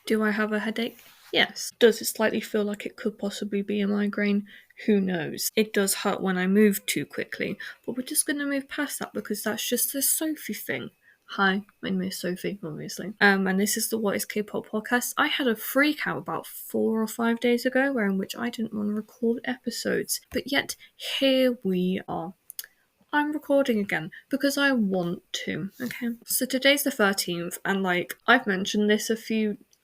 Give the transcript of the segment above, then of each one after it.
Do I have a headache? Yes. Does it slightly feel like it could possibly be a migraine? Who knows? It does hurt when I move too quickly, but we're just going to move past that because that's just the Sophie thing. Hi, my name is Sophie, obviously. And this is the What is K-Pop podcast. I had a freak out about 4 or 5 days ago in which I didn't want to record episodes, but yet here we are. I'm recording again because I want to, okay? So today's the 13th, and I've mentioned this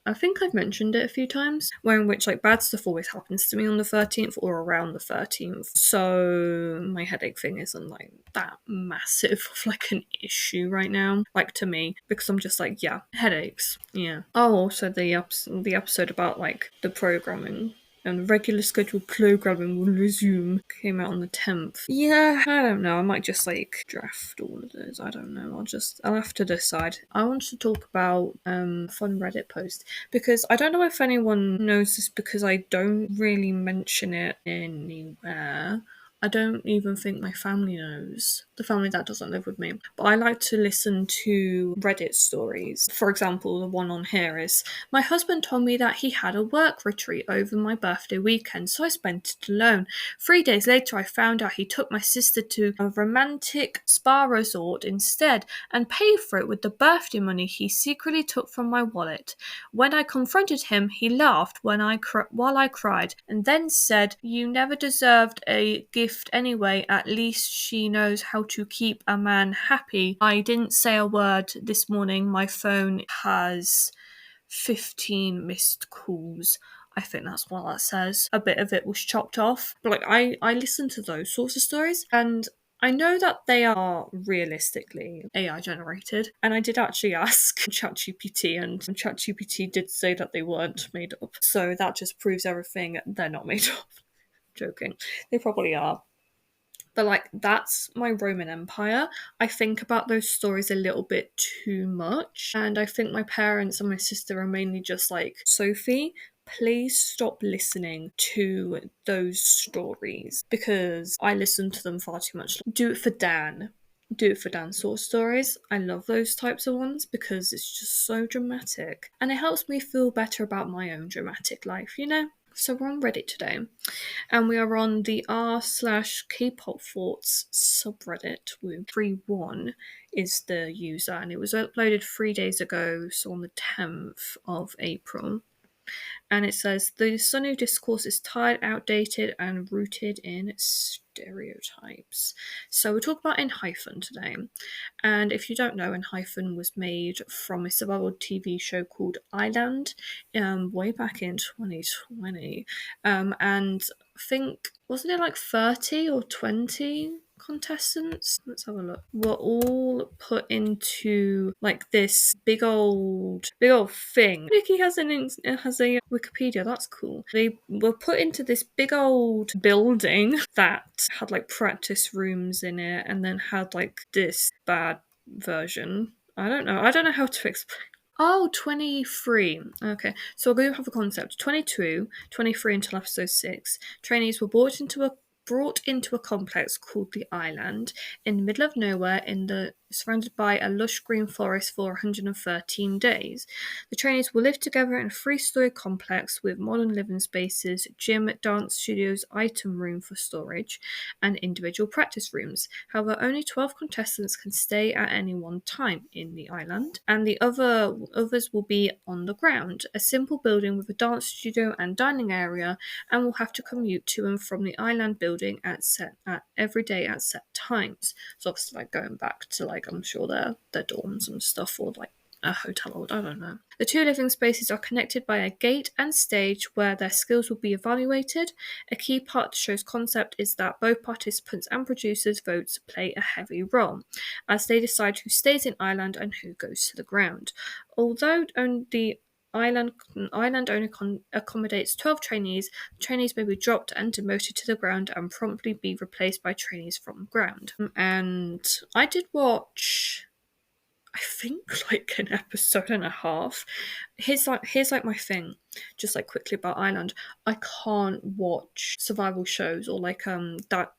I think I've mentioned it a few times, where in which bad stuff always happens to me on the 13th or around the 13th. So my headache thing isn't that massive of an issue right now, to me, because I'm just yeah, headaches, yeah. Oh, also the episode about the programming and regular scheduled programming will resume. Came out on the 10th. Yeah, I don't know. I might just draft all of those. I don't know. I'll have to decide. I want to talk about fun Reddit post because I don't know if anyone knows this because I don't really mention it anywhere. I don't even think my family knows. The family that doesn't live with me. But I like to listen to Reddit stories. For example, the one on here is, my husband told me that he had a work retreat over my birthday weekend, so I spent it alone. 3 days later, I found out he took my sister to a romantic spa resort instead and paid for it with the birthday money he secretly took from my wallet. When I confronted him, he laughed while I cried and then said, "You never deserved a gift anyway, at least she knows how to keep a man happy." I didn't say a word this morning. My phone has 15 missed calls. I think that's what that says. A bit of it was chopped off. But I listen to those sorts of stories and I know that they are realistically AI generated, and I did actually ask ChatGPT, and ChatGPT did say that they weren't made up. So that just proves everything. They're not made up. Joking. They probably are. But that's my Roman Empire. I think about those stories a little bit too much. And I think my parents and my sister are mainly just Sophie, please stop listening to those stories because I listen to them far too much. Do it for Dan. Do it for Dan sort of stories. I love those types of ones because it's just so dramatic. And it helps me feel better about my own dramatic life, you know? So we're on Reddit today, and we are on the r/Kpop Thoughts subreddit with 31 is the user, and it was uploaded 3 days ago, so on the 10th of April. And it says, the Sunoo discourse is tired, outdated, and rooted in stereotypes. So we'll talk about Enhypen today. And if you don't know, Enhypen was made from a survival TV show called Island way back in 2020. And I think, wasn't it 30 or 20 contestants? Let's have a look. Were all put into this big old thing. Vicky has a Wikipedia. That's cool. They were put into this big old building that had practice rooms in it, and then had this bad version. I don't know how to explain. Oh, 23. Okay, so we'll go have a concept. 22, 23 until episode 6. Trainees were brought into a complex called the Island in the middle of nowhere surrounded by a lush green forest for 113 days. The trainees will live together in a 3-story complex with modern living spaces, gym, dance studios, item room for storage, and individual practice rooms. However, only 12 contestants can stay at any one time in the island, and the others will be on the ground, a simple building with a dance studio and dining area, and will have to commute to and from the island building every day at set times. So obviously going back to I'm sure their dorms and stuff, or a hotel, or I don't know. The 2 living spaces are connected by a gate and stage where their skills will be evaluated. A key part of the show's concept is that both participants and producers' votes play a heavy role, as they decide who stays in Island and who goes to the ground. Although the Island only accommodates 12 trainees. Trainees may be dropped and demoted to the ground and promptly be replaced by trainees from ground. And I did watch, I think, an episode and a half. Here's my thing. just like quickly about Ireland, I can't watch survival shows or like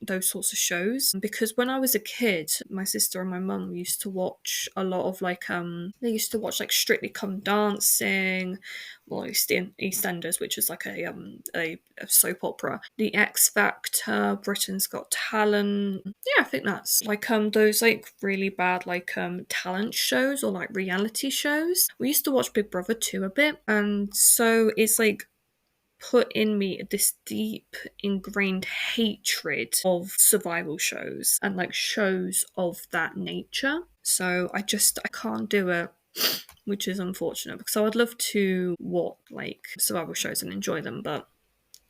those sorts of shows, because when I was a kid, my sister and my mum used to watch a lot of like they used to watch like Strictly Come Dancing, well, EastEnders, which is like a soap opera, The X Factor, Britain's Got Talent. Yeah, I think that's like those like really bad like talent shows or like reality shows. We used to watch Big Brother 2 a bit, and so it's like put in me this deep ingrained hatred of survival shows and like shows of that nature. So I can't do it, which is unfortunate, because I would love to watch like survival shows and enjoy them, but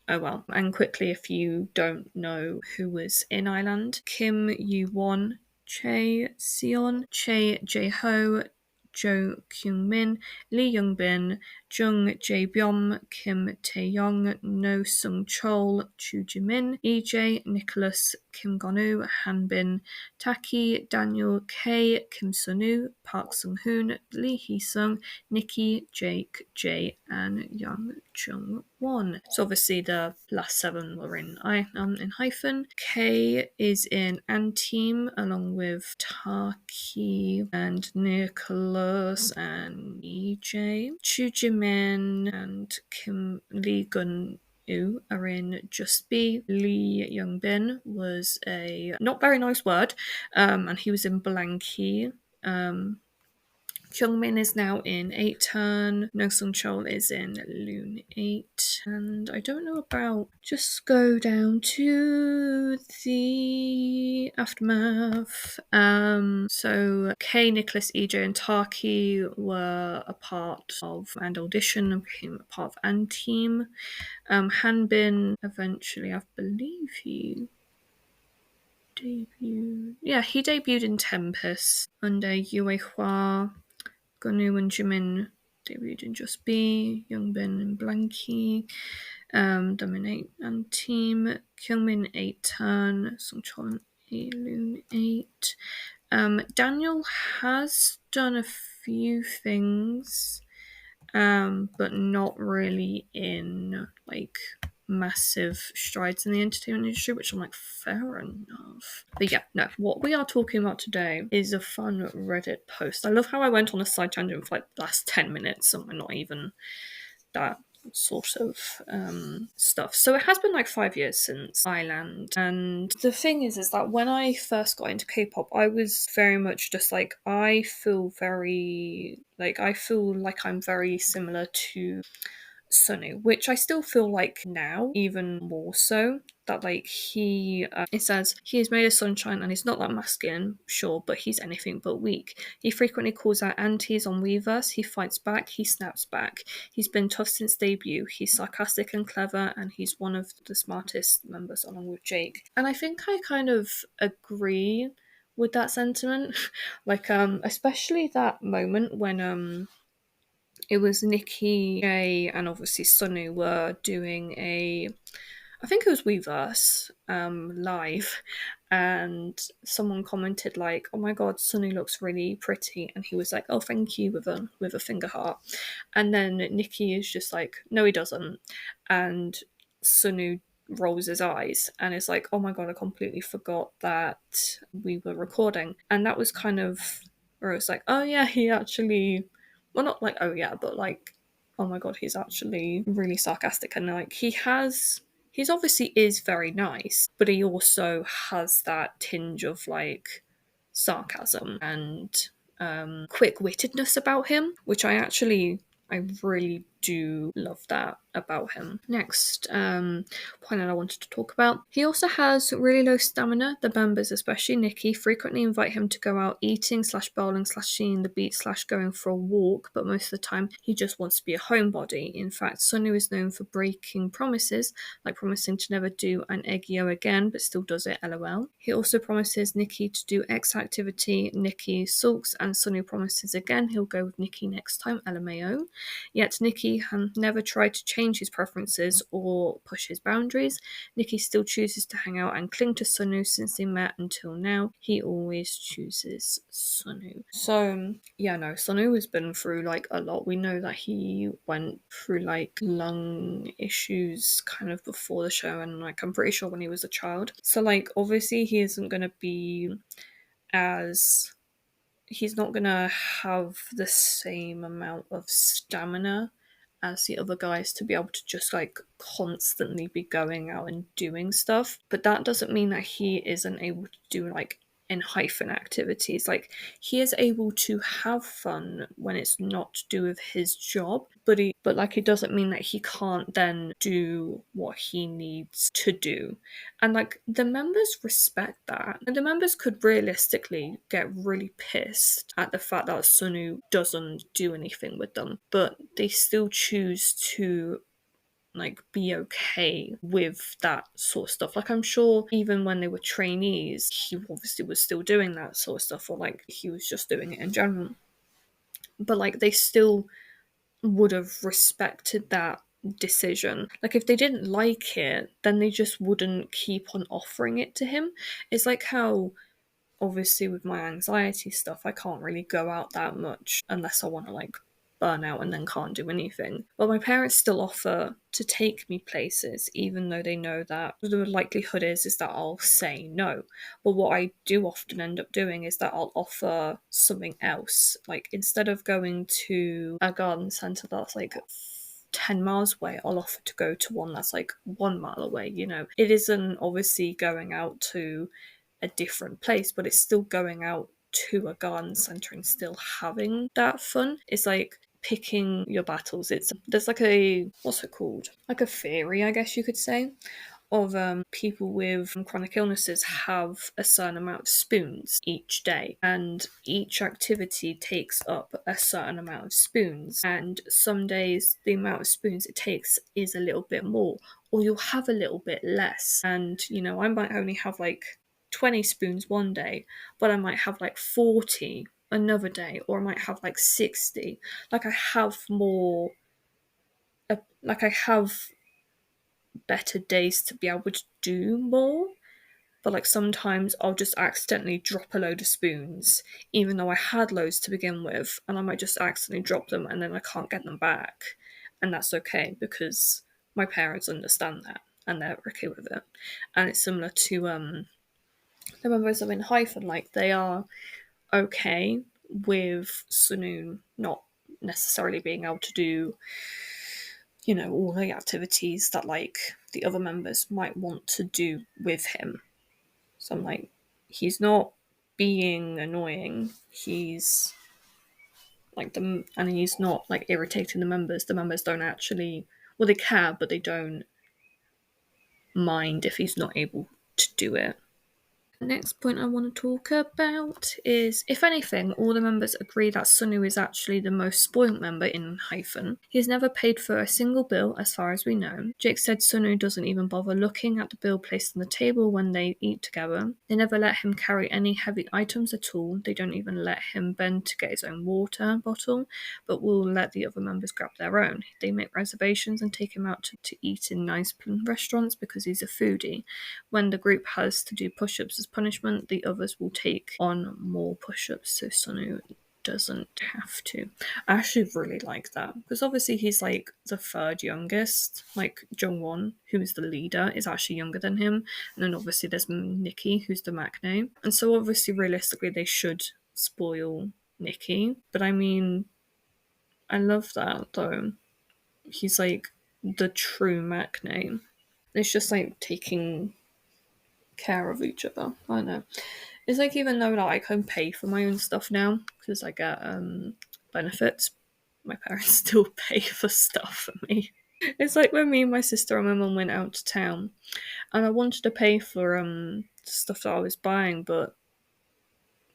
oh well. And quickly, if you don't know who was in Ireland, Kim Yoo-won, Chae Seon, Chae Jae-ho, Jo Kyung-min, Lee Young-bin, Jung Jae-byum, Kim Tae-young, No Sung-chol, Chu Ji-min, EJ, Nicholas, Kim Gon-woo, Han-bin, Taki, Daniel K, Kim Sunoo, Park Sung-hoon, Lee Hee-sung, Nikki, Jake, Jae, and Young Chung-won. So obviously the last 7 were in Enhypen. K is in Anteam along with Taki and Nicholas and EJ. Chu Jimin and Kim Lee Gun are in Just Be. Lee Young-bin was a not very nice word, and he was in Blanky. Kyungmin is now in 8 Turn. No Sung Chol is in Loon 8. And I don't know about. Just go down to the aftermath. So Kay, Nicholas, EJ, and Taki were a part of and audition and became a part of An Team. Hanbin eventually, I believe he debuted. Yeah, he debuted in Tempest under Yue Hua. Gonu and Jimin debuted in Just Be, Youngbin and Blanky, Dominate and Team, Kyungmin 8 Turn, Songchol and Loon 8. Daniel has done a few things, but not really in like massive strides in the entertainment industry, which I'm like, fair enough. But yeah, no, what we are talking about today is a fun Reddit post. I love how I went on a side tangent for like the last 10 minutes and we're not even that sort of stuff. So it has been like 5 years since Island, and the thing is that when I first got into K-pop, I was very much just like, I feel like I'm very similar to Sunoo, which I still feel like now, even more so. That like it says he is made of sunshine and he's not that masculine, sure, but he's anything but weak. He frequently calls out antis on Weverse. He fights back. He snaps back. He's been tough since debut. He's sarcastic and clever, and he's one of the smartest members, along with Jake. And I think I kind of agree with that sentiment, like especially that moment when it was Nikki, Jay, and obviously Sunoo were doing I think it was Weverse live, and someone commented like, "Oh my god, Sunoo looks really pretty," and he was like, "Oh, thank you," with a finger heart, and then Nikki is just like, "No, he doesn't," and Sunoo rolls his eyes and is like, "Oh my god, I completely forgot that we were recording," and that was kind of where it's like, "Oh yeah, he actually." Well, not like, oh yeah, but like, oh my god, he's actually really sarcastic, and like he's obviously is very nice, but he also has that tinge of like sarcasm and quick-wittedness about him, which I really do love that about him. Next point that I wanted to talk about. He also has really low stamina. The members, especially Nikki, frequently invite him to go out eating / bowling / seeing the beach / going for a walk, but most of the time he just wants to be a homebody. In fact, Sunoo is known for breaking promises, like promising to never do an eggio again, but still does it, lol. He also promises Nikki to do X activity, Nikki sulks, and Sunoo promises again he'll go with Nikki next time, LMAO. Yet Nikki Jihan never tried to change his preferences or push his boundaries. Nikki still chooses to hang out and cling to Sunoo since they met until now. He always chooses Sunoo. So, yeah, no, Sunoo has been through like a lot. We know that he went through like lung issues kind of before the show, and like I'm pretty sure when he was a child. So, like, obviously, he isn't going to be as he's not gonna have the same amount of stamina as the other guys to be able to just like constantly be going out and doing stuff. But that doesn't mean that he isn't able to do like Enhypen activities. Like he is able to have fun when it's not to do with his job, but like it doesn't mean that he can't then do what he needs to do. And like the members respect that. And the members could realistically get really pissed at the fact that Sunoo doesn't do anything with them, but they still choose to like be okay with that sort of stuff. Like I'm sure even when they were trainees, he obviously was still doing that sort of stuff, or like he was just doing it in general. But like they still would have respected that decision. Like if they didn't like it, then they just wouldn't keep on offering it to him. It's like how obviously with my anxiety stuff, I can't really go out that much unless I want to like burn out and then can't do anything. But my parents still offer to take me places, even though they know that the likelihood is that I'll say no. But what I do often end up doing is that I'll offer something else. Like instead of going to a garden centre that's like 10 miles away, I'll offer to go to one that's like 1 mile away, you know. It isn't obviously going out to a different place, but it's still going out to a garden centre and still having that fun. It's like picking your battles. There's like a what's it called? Like a theory, I guess you could say, of people with chronic illnesses have a certain amount of spoons each day, and each activity takes up a certain amount of spoons. And some days, the amount of spoons it takes is a little bit more, or you'll have a little bit less. And you know, I might only have like 20 spoons one day, but I might have like 40 another day, or I might have like 60. Like I have more, like I have better days to be able to do more. But like sometimes I'll just accidentally drop a load of spoons, even though I had loads to begin with, and I might just accidentally drop them and then I can't get them back. And that's okay because my parents understand that and they're okay with it. And it's similar to the members of Enhypen, like they are okay with Sunoo not necessarily being able to do, you know, all the activities that like the other members might want to do with him. So I'm like, he's not being annoying. He's like them, and he's not like irritating the members. The members don't actually, well, they care, but they don't mind if he's not able to do it. The next point I want to talk about is, if anything, all the members agree that Sunoo is actually the most spoilt member in Hyphen. He has never paid for a single bill, as far as we know. Jake said Sunoo doesn't even bother looking at the bill placed on the table when they eat together. They never let him carry any heavy items at all. They don't even let him bend to get his own water bottle, but will let the other members grab their own. They make reservations and take him out to eat in nice restaurants because he's a foodie. When the group has to do push-ups as punishment, the others will take on more push-ups so Sunoo doesn't have to. I actually really like that because obviously he's like the third youngest. Like Jungwon, who is the leader, is actually younger than him, and then obviously there's Nikki, who's the maknae, and so obviously realistically they should spoil Nikki. But I mean, I love that though. He's like the true maknae. It's just like taking care of each other. I don't know. It's like even though like I can pay for my own stuff now because I get benefits, my parents still pay for stuff for me. It's like when me and my sister and my mum went out to town, and I wanted to pay for stuff that I was buying, but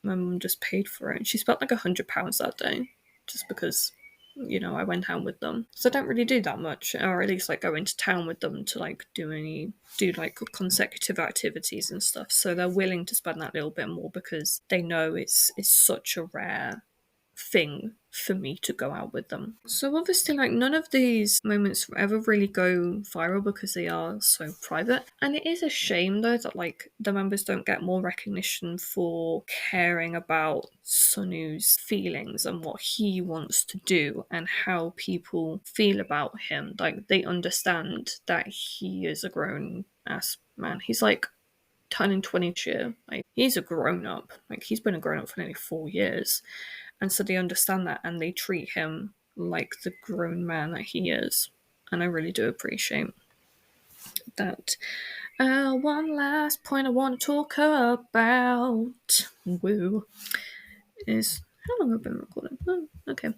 my mum just paid for it. And she spent like £100 that day just because, you know, I went out with them. So I don't really do that much, or at least like go into town with them to like do like consecutive activities and stuff. So they're willing to spend that little bit more because they know it's such a rare thing for me to go out with them. So obviously, like, none of these moments ever really go viral because they are so private. And it is a shame though that like the members don't get more recognition for caring about Sunoo's feelings and what he wants to do and how people feel about him. Like, they understand that he is a grown ass man. He's like turning 20 this year. Like, he's a grown up. Like, he's been a grown up for nearly 4 years. And so they understand that and they treat him like the grown man that he is. And I really do appreciate that. One last point I want to talk about, woo, is how long have I been recording? Oh, okay.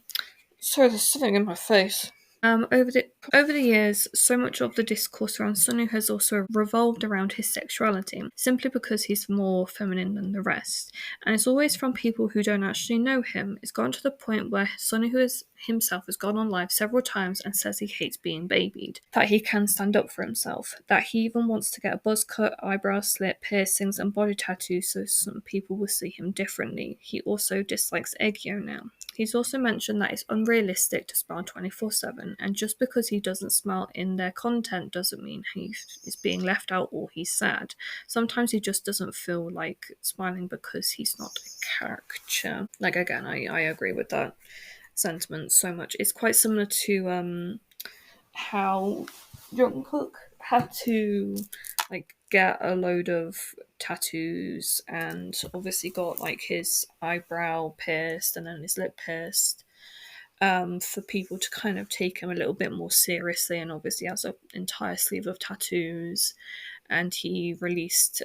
Sorry, there's something in my face. Over the years, so much of the discourse around Sunoo has also revolved around his sexuality, simply because he's more feminine than the rest. And it's always from people who don't actually know him. It's gotten to the point where Sunoo himself has gone on live several times and says he hates being babied, that he can stand up for himself, that he even wants to get a buzz cut, eyebrow slit, piercings, and body tattoos so some people will see him differently. He also dislikes Eggyo now. He's also mentioned that it's unrealistic to smile 24/7, and just because he doesn't smile in their content doesn't mean he is being left out or he's sad. Sometimes he just doesn't feel like smiling because he's not a character. Like, again, I agree with that sentiment so much. It's quite similar to how Jungkook had to like get a load of tattoos and obviously got like his eyebrow pierced and then his lip pierced, for people to kind of take him a little bit more seriously, and obviously has an entire sleeve of tattoos. And he released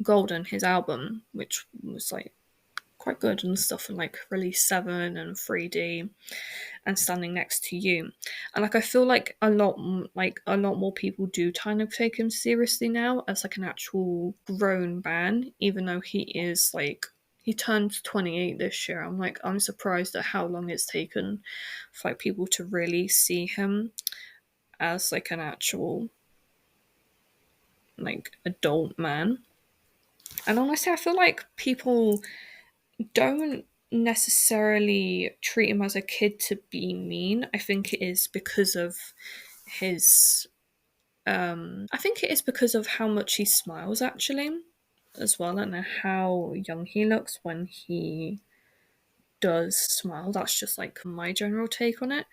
Golden, his album, which was like quite good and stuff, and like Release 7 and 3D and Standing Next to You. And like I feel like a lot more people do kind of take him seriously now as like an actual grown man, even though he is like, he turned 28 this year. I'm surprised at how long it's taken for like people to really see him as like an actual like adult man. And honestly, I feel like people don't necessarily treat him as a kid to be mean. I think it is because of his I think it is because of how much he smiles actually as well, and how young he looks when he does smile. That's just like my general take on it.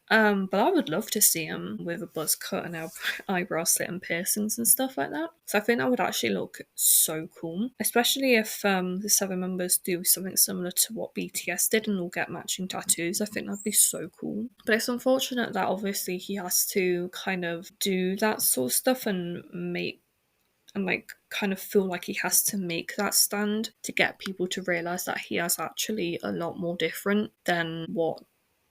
But I would love to see him with a buzz cut and eyebrow slit and piercings and stuff like that. So I think that would actually look so cool, especially if the seven members do something similar to what BTS did and all get matching tattoos. I think that'd be so cool. But it's unfortunate that obviously he has to kind of do that sort of stuff and make and like kind of feel like he has to make that stand to get people to realize that he is actually a lot more different than what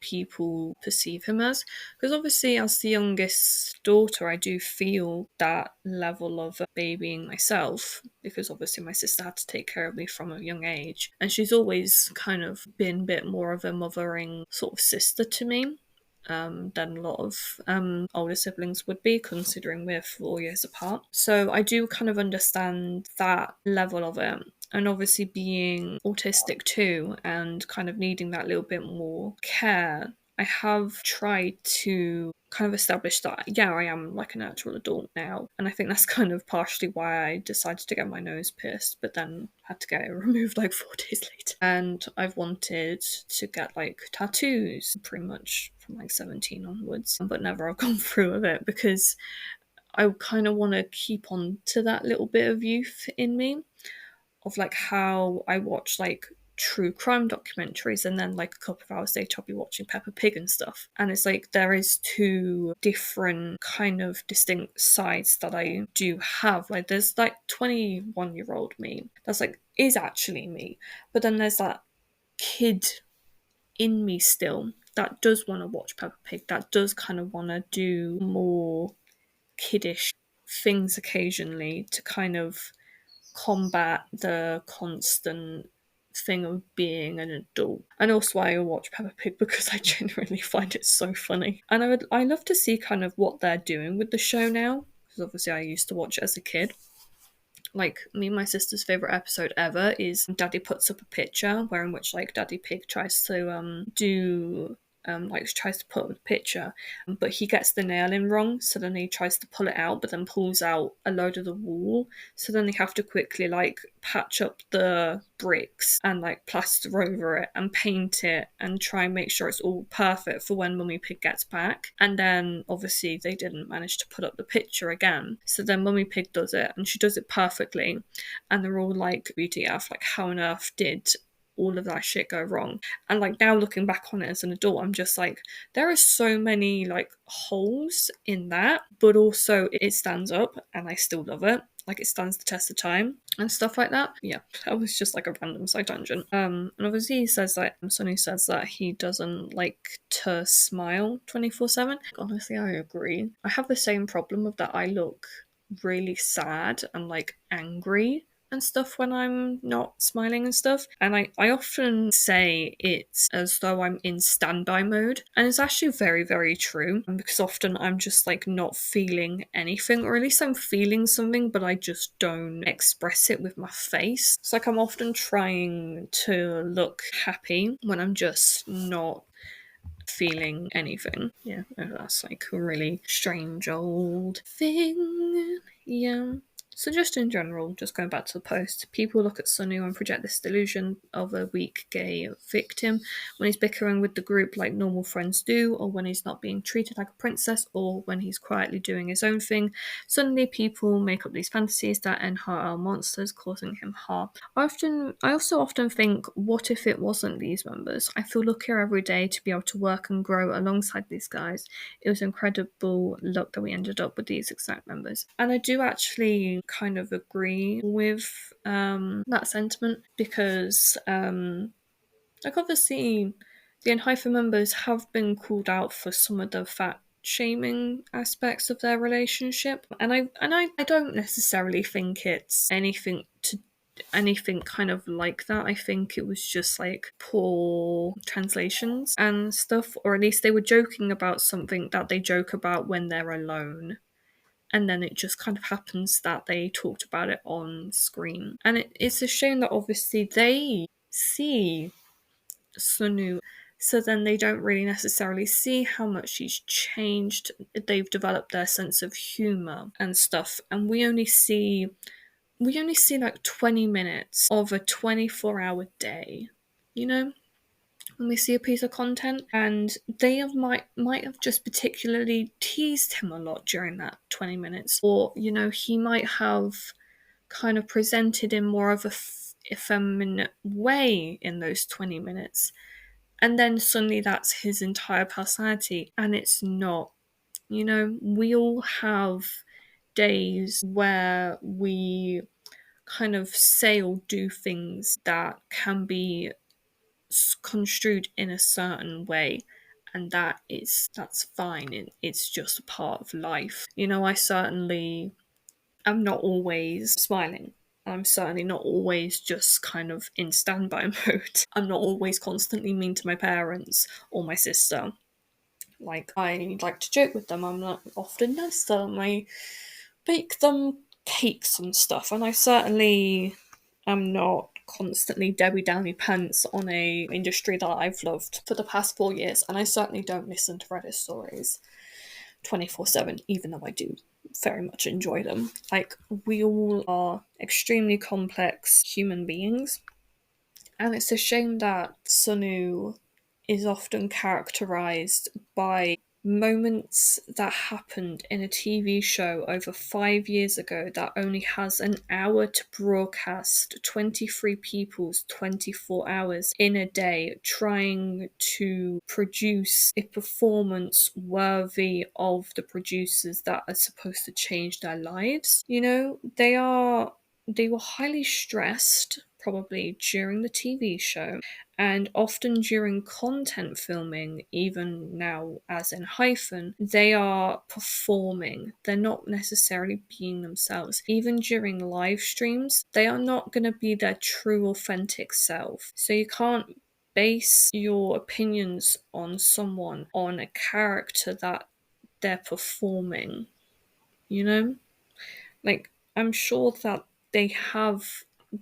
people perceive him as. Because obviously, as the youngest daughter, I do feel that level of babying myself, because obviously my sister had to take care of me from a young age, and she's always kind of been a bit more of a mothering sort of sister to me, than a lot of older siblings would be, considering we're 4 years apart. So I do kind of understand that level of it. And obviously, being autistic too, and kind of needing that little bit more care, I have tried to kind of establish that, yeah, I am like an actual adult now. And I think that's kind of partially why I decided to get my nose pierced, but then had to get it removed like 4 days later. And I've wanted to get like tattoos pretty much from like 17 onwards, but never have gone through with it because I kind of want to keep on to that little bit of youth in me, of like how I watch like true crime documentaries and then like a couple of hours later I'll be watching Peppa Pig and stuff. And it's like there is two different kind of distinct sides that I do have. Like there's like 21-year-old me that's like is actually me. But then there's that kid in me still that does want to watch Peppa Pig, that does kind of want to do more kiddish things occasionally to kind of combat the constant thing of being an adult. And also I watch Peppa Pig because I genuinely find it so funny. And I love to see kind of what they're doing with the show now, because obviously I used to watch it as a kid. like me and my sister's favorite episode ever is Daddy puts up a picture where in which like Daddy Pig tries to do like tries to put up a picture, but he gets the nail in wrong, so then he tries to pull it out, but then pulls out a load of the wall. So then they have to quickly like patch up the bricks and like plaster over it and paint it and try and make sure it's all perfect for when Mummy Pig gets back. And then obviously they didn't manage to put up the picture again. So then Mummy Pig does it and she does it perfectly. And they're all like, WTF, like how on earth did all of that shit go wrong? And like now looking back on it as an adult, I'm just like, there are so many like holes in that, but also it stands up and I still love it. Like it stands the test of time and stuff like that. Yeah, that was just like a random side tangent. And obviously he says that Sunoo says that he doesn't like to smile 24/7. Honestly, I agree. I have the same problem with that. I look really sad and like angry and stuff when I'm not smiling and stuff. And I often say it's as though I'm in standby mode. And it's actually very, very true. Because often I'm just like not feeling anything, or at least I'm feeling something, but I just don't express it with my face. It's like I'm often trying to look happy when I'm just not feeling anything. Yeah, that's like a really strange old thing. Yeah. So just in general, just going back to the post, people look at Sunoo and project this delusion of a weak gay victim when he's bickering with the group like normal friends do, or when he's not being treated like a princess, or when he's quietly doing his own thing. Suddenly people make up these fantasies that Enhypen are monsters causing him harm. I also often think, what if it wasn't these members? I feel luckier every day to be able to work and grow alongside these guys. It was incredible luck that we ended up with these exact members. And I do actually kind of agree with that sentiment, because like obviously the Enhypen members have been called out for some of the fat shaming aspects of their relationship, and I don't necessarily think it's anything kind of like that. I think it was just like poor translations and stuff, or at least they were joking about something that they joke about when they're alone. And then it just kind of happens that they talked about it on screen. And it's a shame that obviously they see Sunoo, so then they don't really necessarily see how much she's changed. They've developed their sense of humour and stuff, and we only see like 20 minutes of a 24-hour day, you know, when we see a piece of content, and they might have just particularly teased him a lot during that 20 minutes, or you know, he might have kind of presented in more of a effeminate way in those 20 minutes, and then suddenly that's his entire personality, and it's not. You know, we all have days where we kind of say or do things that can be construed in a certain way, and that's fine. It's just a part of life. You know, I certainly am not always smiling. I'm certainly not always just kind of in standby mode. I'm not always constantly mean to my parents or my sister. Like, I like to joke with them. I'm not often nice to them. I bake them cakes and stuff, and I certainly am not constantly Debbie Downy pants on a industry that I've loved for the past 4 years, and I certainly don't listen to Reddit stories 24/7, even though I do very much enjoy them. Like, we all are extremely complex human beings, and it's a shame that Sunoo is often characterized by moments that happened in a TV show over 5 years ago that only has an hour to broadcast 23 people's 24 hours in a day, trying to produce a performance worthy of the producers that are supposed to change their lives. You know, they were highly stressed, probably during the TV show, and often during content filming, even now as Enhypen, they are performing. They're not necessarily being themselves. Even during live streams, they are not going to be their true, authentic self. So you can't base your opinions on someone on a character that they're performing, you know? Like, I'm sure that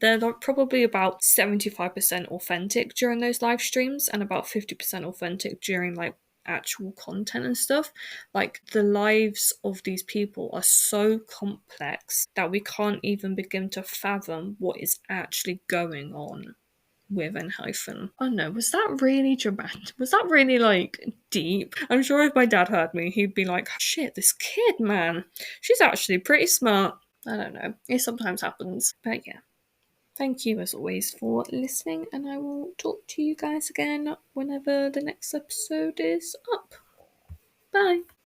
they're like probably about 75% authentic during those live streams and about 50% authentic during like actual content and stuff. Like the lives of these people are so complex that we can't even begin to fathom what is actually going on with Enhypen. Oh no, was that really dramatic? Was that really like deep? I'm sure if my dad heard me, he'd be like, shit, this kid, man, she's actually pretty smart. I don't know. It sometimes happens. But yeah. Thank you as always for listening, and I will talk to you guys again whenever the next episode is up.